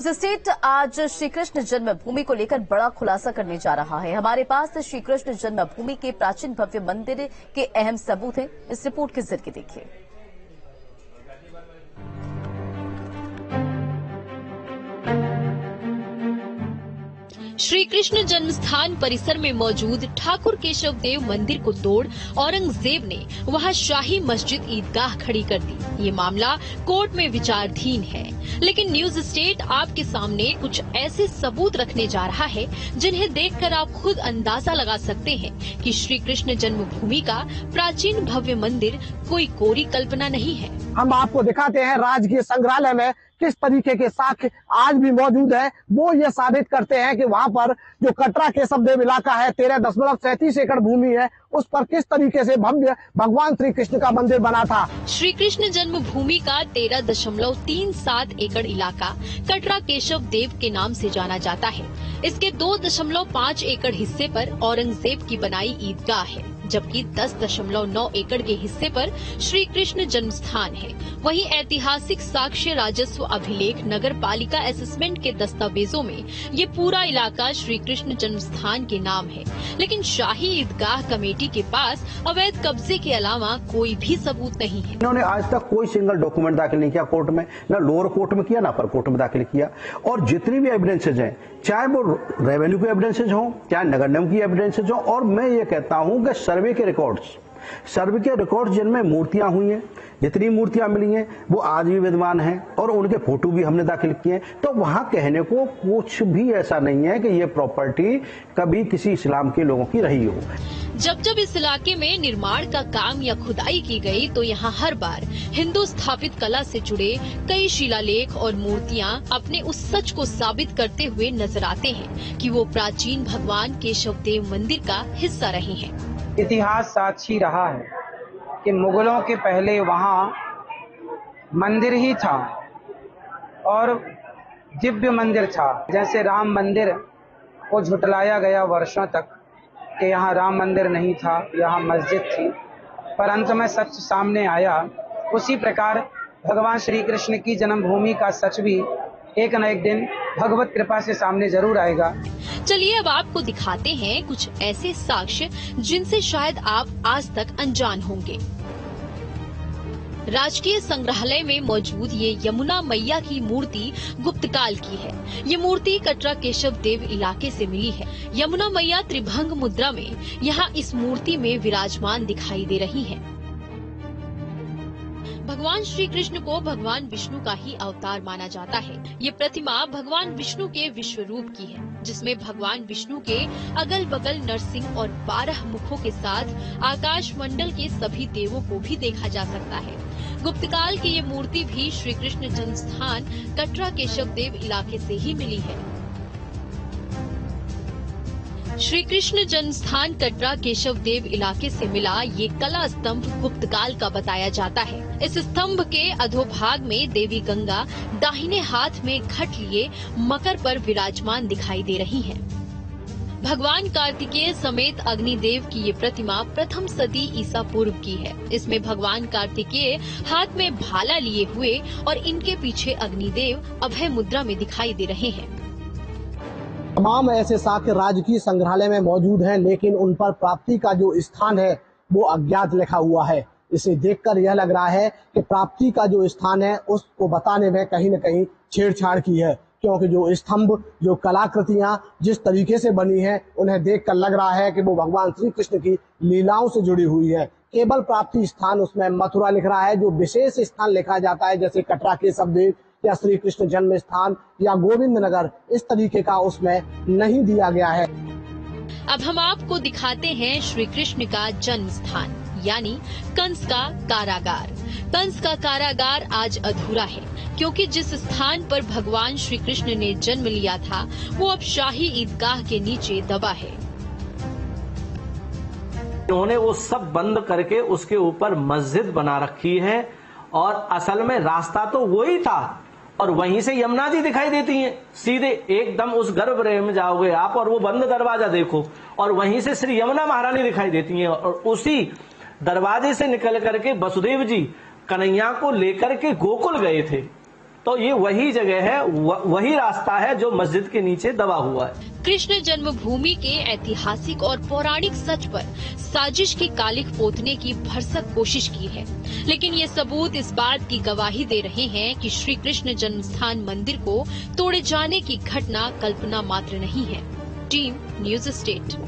State आज श्री कृष्ण जन्मभूमि को लेकर बड़ा खुलासा करने जा रहा है। हमारे पास श्री कृष्ण जन्मभूमि के प्राचीन भव्य मंदिर के अहम सबूत हैं। इस रिपोर्ट के जरिए देखिए। श्री कृष्ण जन्मस्थान परिसर में मौजूद ठाकुर केशव देव मंदिर को तोड़ औरंगजेब ने वहां शाही मस्जिद ईदगाह खड़ी कर दी। ये मामला कोर्ट में विचाराधीन है, लेकिन न्यूज स्टेट आपके सामने कुछ ऐसे सबूत रखने जा रहा है जिन्हें देखकर आप खुद अंदाजा लगा सकते हैं कि श्री कृष्ण जन्मभूमि का प्राचीन भव्य मंदिर कोई कोरी कल्पना नहीं है। हम आपको दिखाते हैं राजकीय संग्रहालय में किस तरीके के साक्ष्य आज भी मौजूद है। वो ये साबित करते हैं कि वहाँ पर जो कटरा केशव देव इलाका है 13.37 एकड़ भूमि है, उस पर किस तरीके से भव्य भगवान श्री कृष्ण का मंदिर बना था। श्री कृष्ण जन्मभूमि का 13.37 एकड़ इलाका कटरा केशव देव के नाम से जाना जाता है। इसके 2.5 एकड़ हिस्से पर औरंगजेब की बनाई ईदगाह है, जबकि 10.9 एकड़ के हिस्से पर श्री कृष्ण जन्मस्थान है। वहीं ऐतिहासिक साक्ष्य राजस्व अभिलेख नगर पालिका असेसमेंट के दस्तावेजों में ये पूरा इलाका श्री कृष्ण जन्मस्थान के नाम है, लेकिन शाही ईदगाह कमेटी के पास अवैध कब्जे के अलावा कोई भी सबूत नहीं है। इन्होंने आज तक कोई सिंगल डॉक्यूमेंट दाखिल नहीं किया कोर्ट में, न लोअर कोर्ट में किया, न अपर कोर्ट में दाखिल किया। और जितनी भी एविडेंसेज हैं, चाहे वो रेवेन्यू के एविडेंसेज हों, चाहे नगर निगम की एविडेंसेज हों, और मैं ये कहता हूं कि सर्वे के रिकॉर्ड्स जिनमें मूर्तियां हुई हैं, जितनी मूर्तियां मिली हैं वो आज भी विद्यमान हैं और उनके फोटो भी हमने दाखिल किए हैं। तो वहां कहने को कुछ भी ऐसा नहीं है कि ये प्रॉपर्टी कभी किसी इस्लाम के लोगों की रही हो। जब इस इलाके में निर्माण का काम या खुदाई की गई तो यहाँ हर बार हिंदू स्थापित कला से जुड़े कई शिलालेख और मूर्तियाँ अपने उस सच को साबित करते हुए नजर आते हैं कि वो प्राचीन भगवान केशव देव मंदिर का हिस्सा रही हैं। इतिहास साक्षी रहा है कि मुगलों के पहले वहाँ मंदिर ही था और दिव्य मंदिर था। जैसे राम मंदिर को झुटलाया गया वर्षों तक कि यहाँ राम मंदिर नहीं था, यहाँ मस्जिद थी, पर अंत में सच सामने आया। उसी प्रकार भगवान श्री कृष्ण की जन्मभूमि का सच भी एक न एक दिन भगवत कृपा से सामने जरूर आएगा। चलिए अब आपको दिखाते हैं कुछ ऐसे साक्ष्य जिनसे शायद आप आज तक अनजान होंगे। राजकीय संग्रहालय में मौजूद ये यमुना मैया की मूर्ति गुप्तकाल की है। ये मूर्ति कटरा केशव देव इलाके से मिली है। यमुना मैया त्रिभंग मुद्रा में यहाँ इस मूर्ति में विराजमान दिखाई दे रही है। भगवान श्री कृष्ण को भगवान विष्णु का ही अवतार माना जाता है। ये प्रतिमा भगवान विष्णु के विश्व रूप की है, जिसमें भगवान विष्णु के अगल बगल नरसिंह और 12 मुखों के साथ आकाश मंडल के सभी देवों को भी देखा जा सकता है। गुप्तकाल की ये मूर्ति भी श्री कृष्ण जन्मस्थान कटरा केशव देव इलाके से ही मिली है। श्री कृष्ण जन्मस्थान कटरा केशव देव इलाके से मिला ये कला स्तंभ गुप्तकाल का बताया जाता है। इस स्तंभ के अधोभाग में देवी गंगा दाहिने हाथ में घट लिए मकर पर विराजमान दिखाई दे रही है। भगवान कार्तिकेय समेत अग्निदेव की ये प्रतिमा प्रथम सदी ईसा पूर्व की है। इसमें भगवान कार्तिकेय हाथ में भाला लिए हुए और इनके पीछे अग्निदेव अभय मुद्रा में दिखाई दे रहे हैं। तमाम ऐसे साक्ष्य राजकीय संग्रहालय में मौजूद हैं, लेकिन उन पर प्राप्ति का जो स्थान है वो अज्ञात लिखा हुआ है। इसे देखकर यह लग रहा है कि प्राप्ति का जो स्थान है उसको बताने में कहीं न कहीं छेड़छाड़ की है, क्योंकि जो स्तंभ, जो कलाकृतियां जिस तरीके से बनी हैं, उन्हें देखकर लग रहा है कि वो भगवान श्री कृष्ण की लीलाओं से जुड़ी हुई है। केवल प्राप्ति स्थान उसमें मथुरा लिख रहा है। जो विशेष स्थान लिखा जाता है जैसे कटरा केशव देव या श्री कृष्ण जन्म स्थान या गोविंद नगर, इस तरीके का उसमें नहीं दिया गया है। अब हम आपको दिखाते हैं श्री कृष्ण का जन्म स्थान, यानी कंस का कारागार। कंस का कारागार आज अधूरा है, क्योंकि जिस स्थान पर भगवान श्री कृष्ण ने जन्म लिया था वो अब शाही ईदगाह के नीचे दबा है। उन्होंने वो सब बंद करके उसके ऊपर मस्जिद बना रखी है, और असल में रास्ता तो वही था, और वहीं से यमुना जी दिखाई देती हैं। सीधे एकदम उस गर्भगृह में जाओगे आप और वो बंद दरवाजा देखो, और वहीं से श्री यमुना महारानी दिखाई देती हैं। और उसी दरवाजे से निकल करके वसुदेव जी कन्हैया को लेकर के गोकुल गए थे। तो ये वही जगह है, वही रास्ता है जो मस्जिद के नीचे दबा हुआ है। कृष्ण जन्मभूमि के ऐतिहासिक और पौराणिक सच पर साजिश की कालिख पोतने की भरसक कोशिश की है, लेकिन ये सबूत इस बात की गवाही दे रहे हैं कि श्री कृष्ण जन्मस्थान मंदिर को तोड़े जाने की घटना कल्पना मात्र नहीं है। Team news state.